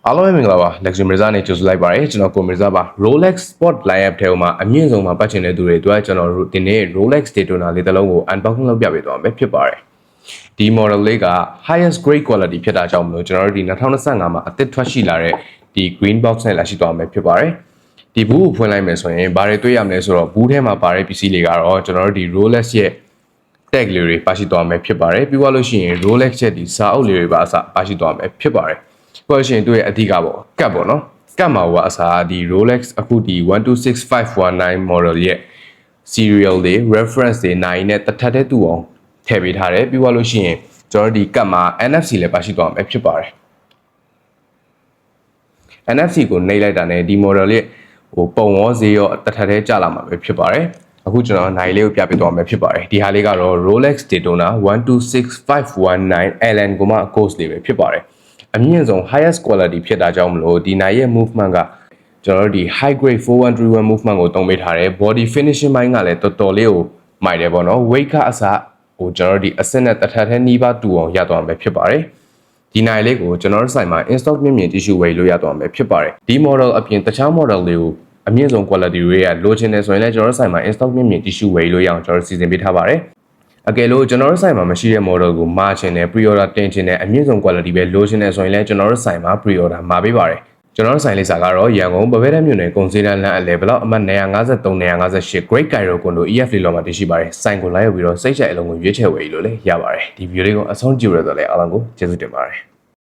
အားလုံးပဲမင်္ဂလာပါ Luxury Mirza နဲ့ကြိုဆိုလိုက်ပါရစေကျွန်တော်ကို Mirza ပါ Rolex Sport Lineup ထဲမှာအမြင့်ဆုံးမှာပတ်ချင်တဲ့သူတွေအတွက်ကျွန်တော်ဒီနေ့ Rolex Daytona လေးတစ်လုံးကို unboxing လုပ်ပြပေးသွားမယ်ဖြစ်ပါတယ်ဒီ model လေးက highest grade quality ဖြစ်တာကြောင့်မလို့ကျွန်တော်တို့ဒီ2025မှာအသစ်ထွက်ရှိလာတဲ့ဒီ green box နဲ့လာရှိသွားမယ်ဖြစ်ပါတယ်ဒီဘူးကိုဖွင့်လိုက်မယ်ဆိုရင်ဘာတွေတွေ့ရမလဲဆိုတော့ဘူးထဲမှာပါတဲ့ပစ္စည်းတွေကတော့ကျွန်တော်တို့ဒီ Rolex ရဲ့ tag လေးတွေပါရှိသွားမယ်ဖြစ်ပါတယ်ပြီးသွားလို့ရှိရင် Rolex ရဲ့ဒီစာအုပ်လေးတွေပါအစပါရှိသွားမယ်ဖြစ်ပါတယ်ပြောရှင်သူရဲ့အဓိကပေါ့ကတ်ပေါ့နော်ကတ်မှာကအစားဒီ Rolex အခုဒီ126519 model ရဲ့ serial တွေ reference တွေနိုင်နဲ့တစ်ထပ်တည်းတူအောင်ထည့်ပေးထားတယ်ပြီးသွားလို့ရှိရင်ကျွန်တော်ဒီကတ်မှာ NFC လည်းပါရှိသွားမယ်ဖြစ်ပါတယ် NFC ကိုနှိပ်လိုက်တာနဲ့ဒီ model ရဲ့ပုံရောဈေးရောတစ်ထပ်တည်းကျလာမှာပဲဖြစ်ပါတယ်အခုကျွန်တော်နိုင်လေးကိုပြပေးသွားမယ်ဖြစ်ပါတယ်ဒီဟာလေးကတော့ Rolex Daytona 126519 LN ကိုမှ course လေးပဲဖြစ်ပါတယ်အမြင့်ဆုံး highest quality ဖြစ်တာကြောင့်မလို့ဒီနိုင်ရဲ့ movement ကကျွန်တော်တို့ဒီ high grade 4131 movement ကိုတုံးပေးထားတယ် body finishing ဘိုင်းကလည်းတော်တော်လေးကိုမိုက်တယ်ပေါ့နော် weight ကအစကျွန်တော်တို့ဒီအစစ်နဲ့တစ်ထပ်ထဲနှီးပါတူအောင်ရသွားမှာဖြစ်ပါတယ်ဒီနိုင်လေးကိုကျွန်တော်တို့ဆိုင်မှာ in stock မြင့်မြင့်တ issue ဝယ်လို့ရသွားမှာဖြစ်ပါတယ်ဒီ model အပြင်တခြား model လေးကိုအမြင့်ဆုံး quality တွေကလိုချင်တယ်ဆိုရင်လည်းကျွန်တော်တို့ဆိုင်မှာ in stock မြင့်မြင့်တ issue ဝယ်လို့ရအောင်ကျွန်တော်တို့စီစဉ်ပေးထားပါတယ်အကယ်လို့ကျွန်တော်တို့ဆိုင်မှာမရှိတဲ့ model ကိုမှာချင်တယ် pre-order တင်ချင်တယ်အမြင့်ဆုံး quality ပဲလိုချင်တယ်ဆိုရင်လည်းကျွန်တော်တို့ဆိုင်မှာ pre-order မှာပေးပါတယ်ကျွန်တော်တို့ဆိုင်လေးစာကတော့ရန်ကုန်ပပဲတဲ့မြို့နယ်ကုန်စည်လမ်းလမ်းအလဲဘလောက်အမှတ်953 Great Cairo ကွန်ဒို EF လေးလောမှာတရှိပါတယ်ဆိုင်ကိုလိုက်ရောက်ပြီးတော့စိတ်ချအလုံးကိုရွေးချယ်ဝယ်လို့လည်းရပါတယ်ဒီ video လေးကိုအဆုံးကြည့်ရတော့လည်းအားလုံးကိုကျေးဇူးတင်ပါတယ်